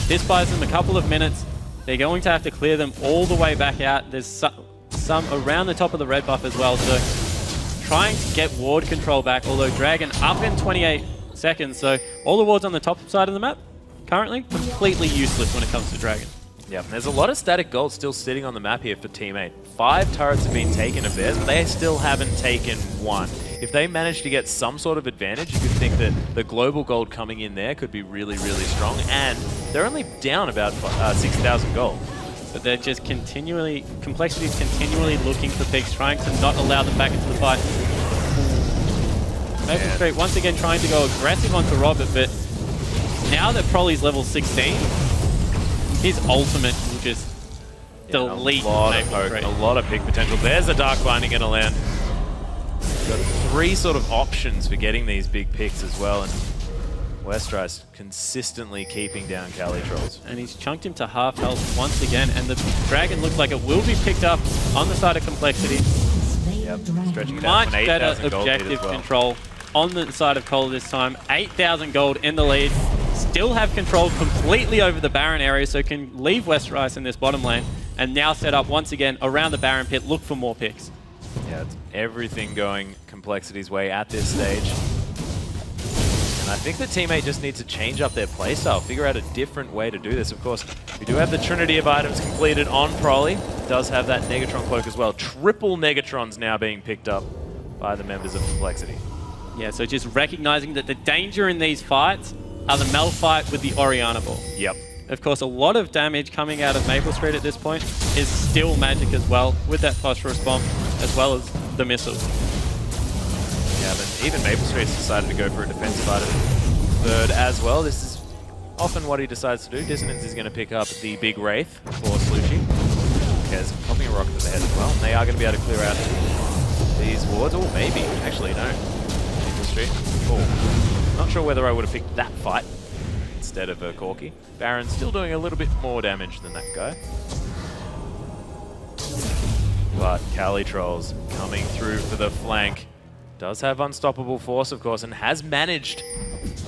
This buys them a couple of minutes. They're going to have to clear them all the way back out. There's some around the top of the red buff as well. So trying to get ward control back, although Dragon up in 28 seconds. So all the wards on the top side of the map currently completely useless when it comes to Dragon. Yep, and there's a lot of static gold still sitting on the map here for teammate. 5 turrets have been taken of theirs, but they still haven't taken one. If they manage to get some sort of advantage, you could think that the global gold coming in there could be really, really strong. And they're only down about 6,000 gold. But they're just continually, Complexity's continually looking for picks, trying to not allow them back into the fight. Maple Street once again trying to go aggressive onto Robert, but now that Prolly's level 16, his ultimate will just delete a lot Maple of Street. a lot of pick potential. There's a Dark Binding going to land. Got 3 sort of options for getting these big picks as well, and Westrice consistently keeping down Cali Trolls. And he's chunked him to half health once again, and the Dragon looks like it will be picked up on the side of Complexity. Yep, stretching it out Much to an better 8,000 gold lead as objective well. control on the side of COL this time. 8,000 gold in the lead. Still have control completely over the Baron area, so can leave Westrice in this bottom lane, and now set up once again around the Baron pit, look for more picks. Yeah, it's everything going Complexity's way at this stage. And I think the teammate just needs to change up their playstyle, figure out a different way to do this. Of course, we do have the Trinity of items completed on Prolly. Does have that Negatron cloak as well. Triple Negatrons now being picked up by the members of Complexity. Yeah, so just recognizing that the danger in these fights are the Mel fight with the Oriana ball. Yep. Of course, a lot of damage coming out of Maple Street at this point is still magic as well, with that phosphorus bomb, as well as the missiles. Yeah, but even Maple Street's decided to go for a defensive item third as well. This is often what he decides to do. Dissonance is going to pick up the big Wraith for Slucci. Kez popping a rocket to the head as well. And they are going to be able to clear out these wards. Oh, maybe. Actually, no. Maple Street. Oh, not sure whether I would have picked that fight instead of Corky. Baron's still doing a little bit more damage than that guy. But Cali Trolls coming through for the flank. Does have unstoppable force, of course, and has managed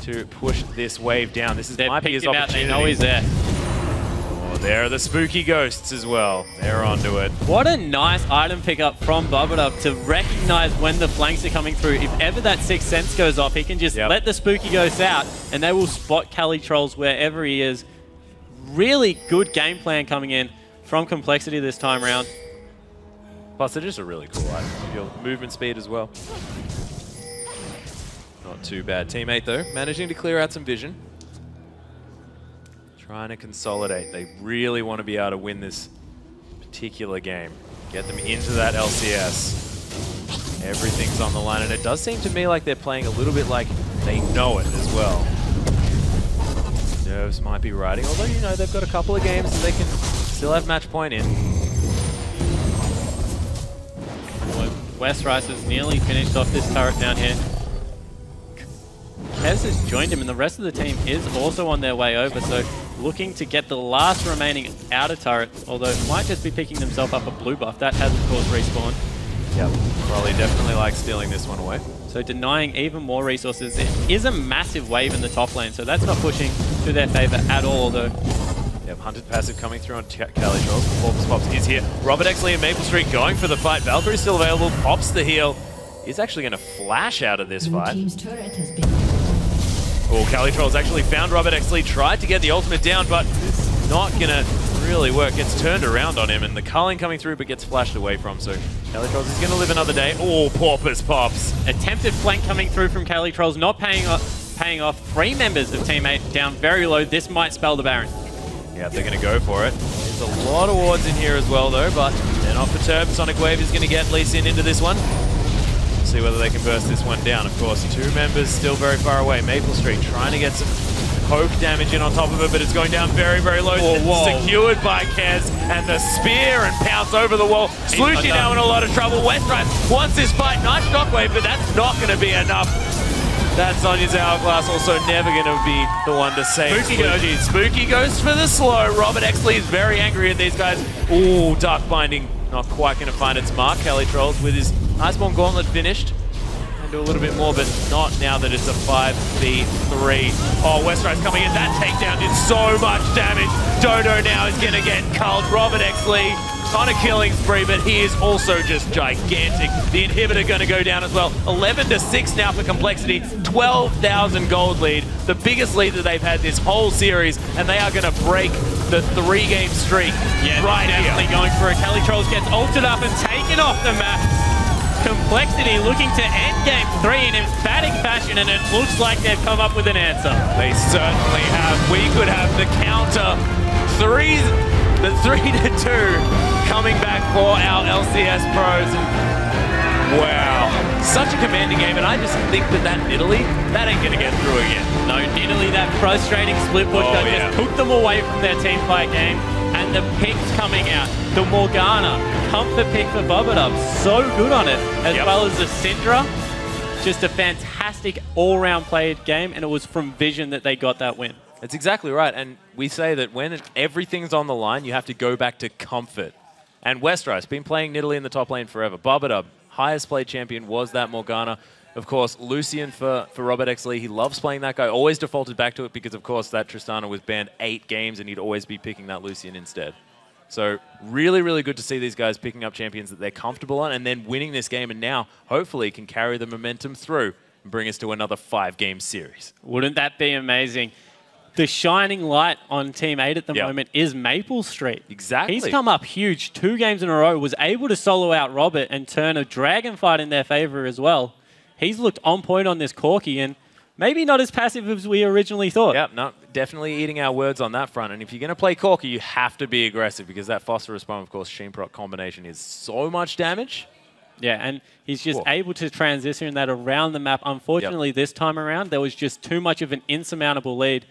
to push this wave down. This might be his opportunity. They know he's there. Oh, there are the spooky ghosts as well. They're onto it. What a nice item pickup from Bubba to recognize when the flanks are coming through. If ever that Sixth Sense goes off, he can just let the spooky ghosts out, and they will spot Cali Trolls wherever he is. Really good game plan coming in from Complexity this time around. Plus, they're just a really cool item. Your movement speed as well. Not too bad. Teammate, though, managing to clear out some vision. Trying to consolidate. They really want to be able to win this particular game. Get them into that LCS. Everything's on the line, and it does seem to me like they're playing a little bit like they know it as well. Nerves might be riding, although, you know, they've got a couple of games that they can still have match point in. Westrice has nearly finished off this turret down here. Kez has joined him, and the rest of the team is also on their way over, so looking to get the last remaining outer turret, although it might just be picking themselves up a blue buff. That has, of course, respawned. Yep, Prolly definitely likes stealing this one away. So denying even more resources. It is a massive wave in the top lane, so that's not pushing to their favor at all, though. Yep, Hunted passive coming through on Cali Trolls. Porpoise Pops is here. Robert Exley and Maple Street going for the fight. Valkyrie's still available. Pops the heal. He's actually going to flash out of this fight. Team's turret has been Oh, Cali Trolls actually found Robert Exley. Tried to get the ultimate down, but not going to really work. Gets turned around on him, and the culling coming through, but gets flashed away from. So Cali Trolls is going to live another day. Oh, Porpoise Pops. Attempted flank coming through from Cali Trolls, not paying off. 3 members of teammate down very low. This might spell the Baron. Yeah, they're going to go for it. There's a lot of wards in here as well, though, but they're not perturbed. Sonic Wave is going to get Lee Sin into this one. See whether they can burst this one down. Of course, 2 members still very far away. Maple Street trying to get some poke damage in on top of it, but it's going down very, very low. Secured by Kez, and the spear and pounce over the wall. Slucci now in a lot of trouble. Westrice wants this fight. Nice shockwave, but that's not going to be enough. That Sonya's Hourglass also never going to be the one to save Spooky. Spooky goes for the slow. Robert Exley is very angry at these guys. Ooh, Dark Binding not quite going to find its mark. Kelly Trolls with his Iceborne Gauntlet finished. And do a little bit more, but not now that it's a 5v3. Oh, Westrice coming in. That takedown did so much damage. Dodo now is going to get culled. Robert Exley on a killing spree, but he is also just gigantic. The inhibitor going to go down as well. 11-6 now for Complexity. 12,000 gold lead. The biggest lead that they've had this whole series, and they are going to break the 3-game streak right definitely here. Going for it. Kelly Trolls gets ulted up and taken off the map. Complexity looking to end game 3 in emphatic fashion, and it looks like they've come up with an answer. They certainly have. We could have the counter. The 3-2 coming back for our LCS pros. And wow, such a commanding game, and I just think that Nidalee, that ain't gonna get through again. No, Nidalee, that frustrating split push that just took them away from their team fight game, and the picks coming out. The Morgana, comfort pick for Bubadub, so good on it, as well as the Syndra. Just a fantastic all-round played game, and it was from Vision that they got that win. That's exactly right, and we say that when everything's on the line, you have to go back to comfort. And Westrice, been playing Nidalee in the top lane forever. Bubadub, highest played champion was that Morgana. Of course, Lucian for Robert Exley, he loves playing that guy. Always defaulted back to it because, of course, that Tristana was banned 8 games, and he'd always be picking that Lucian instead. So really, really good to see these guys picking up champions that they're comfortable on and then winning this game, and now hopefully can carry the momentum through and bring us to another 5-game series. Wouldn't that be amazing? The shining light on Team 8 at the moment is Maple Street. Exactly. He's come up huge 2 games in a row, was able to solo out Robert and turn a dragon fight in their favor as well. He's looked on point on this Corki, and maybe not as passive as we originally thought. Yep, no, definitely eating our words on that front. And if you're going to play Corki, you have to be aggressive because that Phosphorus Bomb, of course, Sheenproc combination is so much damage. Yeah, and he's just able to transition that around the map. Unfortunately, this time around, there was just too much of an insurmountable lead.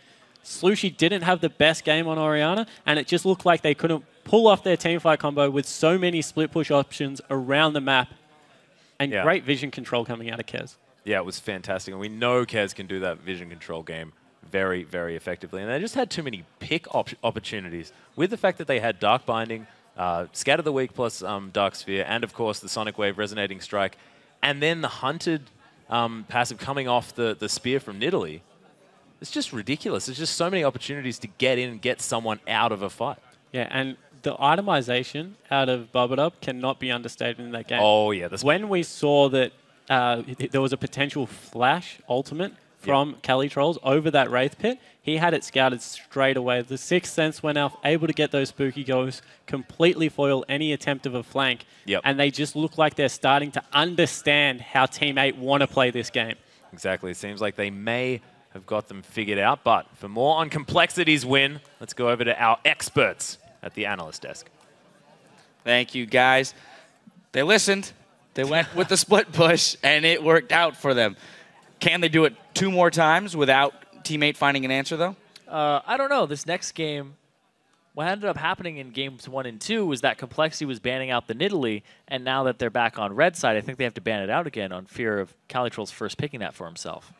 Slushie didn't have the best game on Orianna, and it just looked like they couldn't pull off their teamfight combo with so many split push options around the map. And great vision control coming out of Kez. Yeah, it was fantastic. And we know Kez can do that vision control game very, very effectively. And they just had too many pick opportunities. With the fact that they had Dark Binding, Scatter the Weak plus Dark Sphere, and of course the Sonic Wave Resonating Strike, and then the Hunted passive coming off the Spear from Nidalee. It's just ridiculous. There's just so many opportunities to get in and get someone out of a fight. Yeah, and the itemization out of Bubadub cannot be understated in that game. Oh, yeah. When we saw that there was a potential flash ultimate from Kelly Trolls over that Wraith Pit, he had it scouted straight away. The Sixth Sense went out, able to get those spooky goes, completely foil any attempt of a flank. And they just look like they're starting to understand how Team 8 want to play this game. Exactly. It seems like they may have got them figured out. But for more on Complexity's win, let's go over to our experts at the analyst desk. Thank you, guys. They listened. They went with the split push, and it worked out for them. Can they do it 2 more times without teammate finding an answer, though? I don't know. This next game, what ended up happening in games 1 and 2 was that Complexity was banning out the Nidalee, and now that they're back on red side, I think they have to ban it out again on fear of Calitrolls first picking that for himself.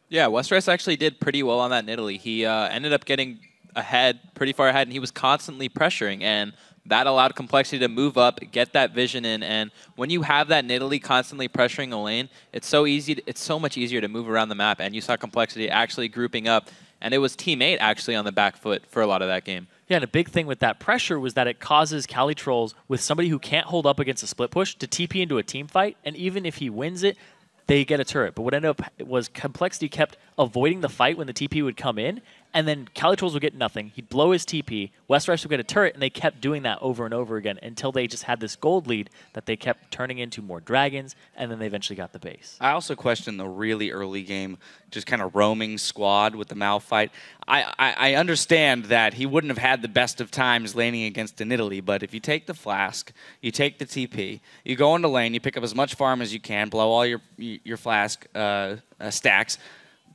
Yeah, Westrice actually did pretty well on that Nidalee. He ended up getting ahead, pretty far ahead, and he was constantly pressuring, and that allowed Complexity to move up, get that vision in, and when you have that Nidalee constantly pressuring a lane, it's so easy. It's so much easier to move around the map, and you saw Complexity actually grouping up, and it was Team 8 actually on the back foot for a lot of that game. Yeah, and a big thing with that pressure was that it causes Calitrolls, with somebody who can't hold up against a split push, to TP into a team fight, and even if he wins it, they get a turret. But what ended up was Complexity kept avoiding the fight when the TP would come in, and then Calitrolls would get nothing. He'd blow his TP, Westrice would get a turret, and they kept doing that over and over again until they just had this gold lead that they kept turning into more dragons, and then they eventually got the base. I also question the really early game, just kind of roaming squad with the Malphite. I understand that he wouldn't have had the best of times laning against a Nidalee, but if you take the Flask, you take the TP, you go into lane, you pick up as much farm as you can, blow all your Flask stacks,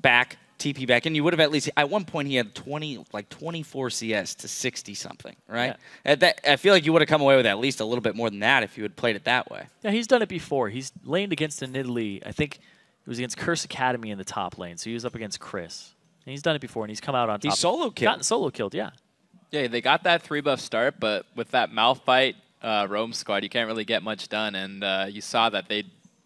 back, TP back, and you would have at least, at one point he had 24 CS to 60 something, right? Yeah. I feel like you would have come away with at least a little bit more than that if you had played it that way. Yeah, he's done it before. He's laned against a Nidalee. I think it It was against Curse Academy in the top lane, so he was up against Chris. And he's done it before, and he's come out on top. He's solo killed. Gotten solo killed, yeah. Yeah, they got that 3-buff start, but with that Malphite roam squad, you can't really get much done, and you saw that they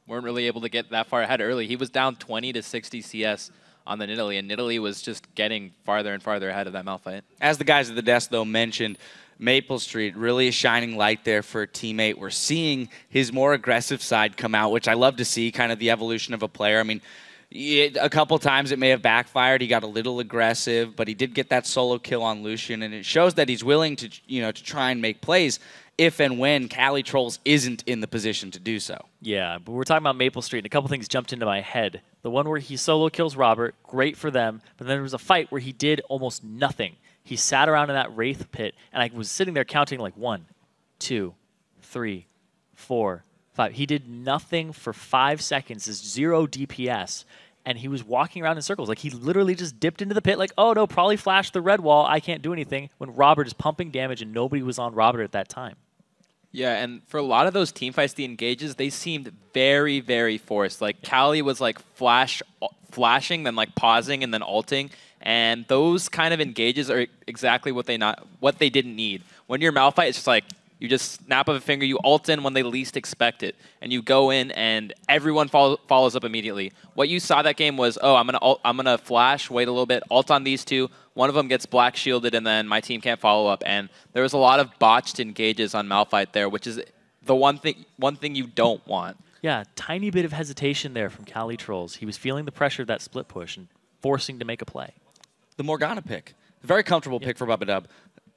weren't really able to get that far ahead early. He was down 20 to 60 CS on the Nidalee, and Nidalee was just getting farther and farther ahead of that Malphite. As the guys at the desk, though, mentioned, Maple Street really a shining light there for a teammate. We're seeing his more aggressive side come out, which I love to see, kind of the evolution of a player. I mean, a couple times it may have backfired. He got a little aggressive, but he did get that solo kill on Lucian, and it shows that he's willing to, to try and make plays if and when Cali Trolls isn't in the position to do so. Yeah, but we're talking about Maple Street, and a couple things jumped into my head. The one where he solo kills Robert, great for them, but then there was a fight where he did almost nothing. He sat around in that Wraith pit, and I was sitting there counting like 1, 2, 3, 4, 5. He did nothing for 5 seconds, is 0 DPS, and he was walking around in circles. Like, he literally just dipped into the pit like, oh, no, probably flashed the red wall. I can't do anything, when Robert is pumping damage, and nobody was on Robert at that time. Yeah, and for a lot of those team fights, the engages, they seemed very, very forced. Like, Cali was, like, flashing, then, like, pausing, and then ulting. And those kind of engages are exactly what they didn't need. When you're Malphite, it's just like, you just snap of a finger, you ult in when they least expect it. And you go in, and everyone follows up immediately. What you saw that game was, oh, I'm gonna flash, wait a little bit, ult on these two. One of them gets black shielded, and then my team can't follow up. And there was a lot of botched engages on Malphite there, which is the one thing you don't want. Yeah, tiny bit of hesitation there from Cali Trolls. He was feeling the pressure of that split push and forcing to make a play. The Morgana pick. A very comfortable pick for Bubba Dub,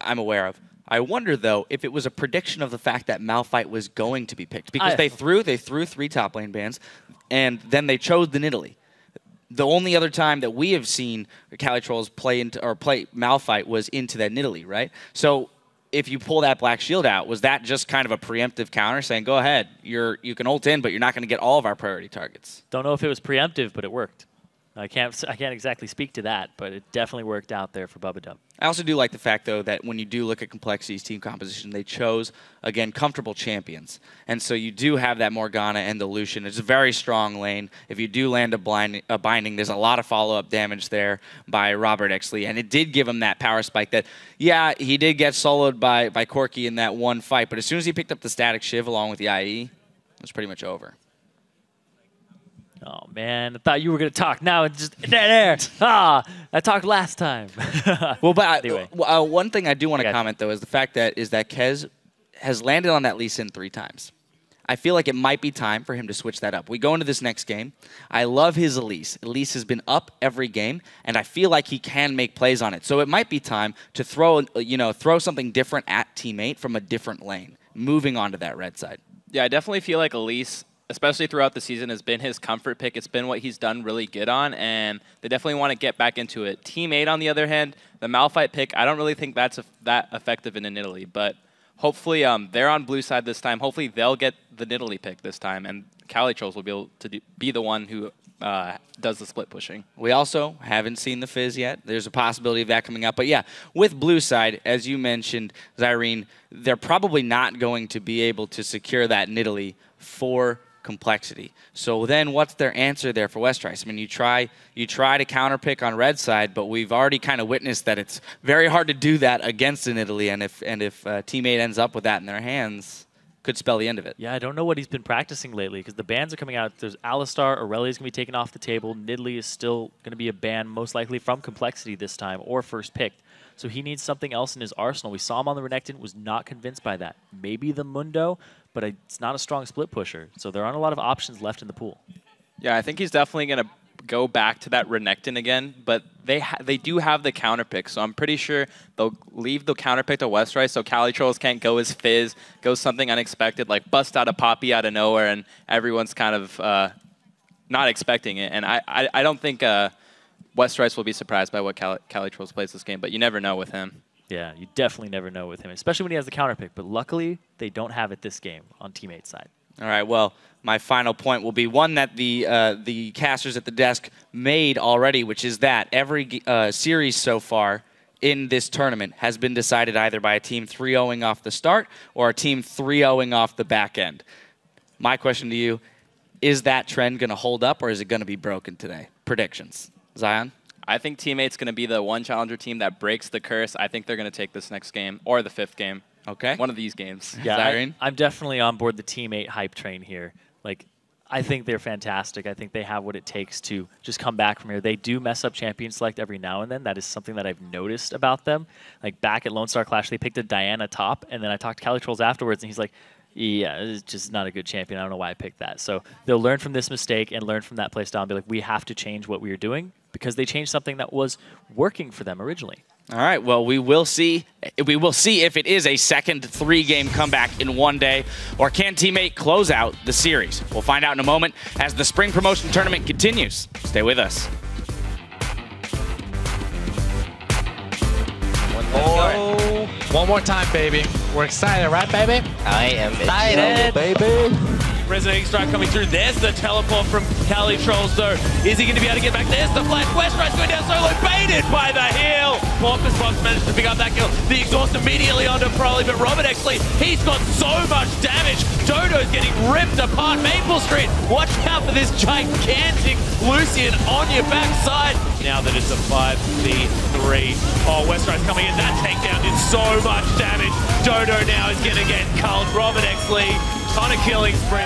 I'm aware of. I wonder, though, if it was a prediction of the fact that Malphite was going to be picked. Because they threw 3 top lane bans, and then they chose the Nidalee. The only other time that we have seen Cali Trolls play Malphite was into that Nidalee, right? So if you pull that Black Shield out, was that just kind of a preemptive counter saying, go ahead, you can ult in, but you're not going to get all of our priority targets? Don't know if it was preemptive, but it worked. I can't exactly speak to that, but it definitely worked out there for Bubba Dub. I also do like the fact, though, that when you do look at Complexity's team composition, they chose, again, comfortable champions. And so you do have that Morgana and the Lucian. It's a very strong lane. If you do land a binding, there's a lot of follow-up damage there by Robert Exley. And it did give him that power spike that, yeah, he did get soloed by Corky in that one fight, but as soon as he picked up the Static Shiv along with the IE, it was pretty much over. Oh, man, I thought you were going to talk. Now it's just dead air. I talked last time. Well, but anyway. One thing I do want to comment, though, is the fact that Kez has landed on that Lee Sin 3 times. I feel like it might be time for him to switch that up. We go into this next game. I love his Elise. Elise has been up every game, and I feel like he can make plays on it. So it might be time to throw something different at teammate from a different lane, moving on to that red side. Yeah, I definitely feel like Elise, especially throughout the season, has been his comfort pick. It's been what he's done really good on, and they definitely want to get back into it. Team 8, on the other hand, the Malphite pick, I don't really think that's that effective in Nidalee, but hopefully they're on blue side this time. Hopefully they'll get the Nidalee pick this time, and Cali Trolls will be able to be the one who does the split pushing. We also haven't seen the Fizz yet. There's a possibility of that coming up. But yeah, with blue side, as you mentioned, Zyrene, they're probably not going to be able to secure that Nidalee for Complexity. So then what's their answer there for Westrice? I mean, you try to counterpick on red side, but we've already kind of witnessed that it's very hard to do that against an Italy, and if teammate ends up with that in their hands, could spell the end of it. Yeah, I don't know what he's been practicing lately, because the bans are coming out. There's Alistar, Aurelia's going to be taken off the table. Nidalee is still going to be a ban, most likely from Complexity this time, or first picked. So he needs something else in his arsenal. We saw him on the Renekton, was not convinced by that. Maybe the Mundo, but it's not a strong split pusher. So there aren't a lot of options left in the pool. Yeah, I think he's definitely going to go back to that Renekton again, but they do have the counter pick, so I'm pretty sure they'll leave the counter pick to Westrice so Cali Trolls can't go as Fizz, go something unexpected, like bust out a Poppy out of nowhere, and everyone's kind of not expecting it. And I don't think Westrice will be surprised by what Cali Trolls plays this game, but you never know with him. Yeah, you definitely never know with him, especially when he has the counter pick. But luckily, they don't have it this game on teammate side. All right, well, my final point will be one that the casters at the desk made already, which is that every series so far in this tournament has been decided either by a team 3-0ing off the start or a team 3-0ing off the back end. My question to you, Is that trend going to hold up, or is it going to be broken today? Predictions. Zion? I think Teammate's going to be the one challenger team that breaks the curse. I think they're going to take this next game, or the 5th game. Okay. One of these games. Yeah, I'm definitely on board the Teammate hype train here. Like, I think they're fantastic. I think they have what it takes to just come back from here. They do mess up Champion Select every now and then. That is something that I've noticed about them. Like, back at Lone Star Clash, they picked a Diana top, and then I talked to CaliTrolls afterwards, and he's like, yeah, it's just not a good champion. I don't know why I picked that. So they'll learn from this mistake and learn from that play style and be like, we have to change what we are doing because they changed something that was working for them originally. All right, well, we will see. We will see if it is a second 3-game comeback in one day, or can Teammate close out the series. We'll find out in a moment as the Spring Promotion Tournament continues. Stay with us. One more time, baby. We're excited, right, baby? I am excited, baby. Resonating strike coming through. There's the teleport from CaliTrolls, though. Is he going to be able to get back? There's the flash. Westride's going down solo, baited by the heel. Porpoise Fox managed to pick up that kill. The exhaust immediately onto Proly, but Robert actually, he's got so much damage. Dodo's getting ripped apart. Maple Street, watch out for this gigantic Lucian on your backside. Now that it's a 5v3. Oh, Westride's coming in. That takedown did so much damage. Dodo now is going to get culled. Robert Exley on a killing spree.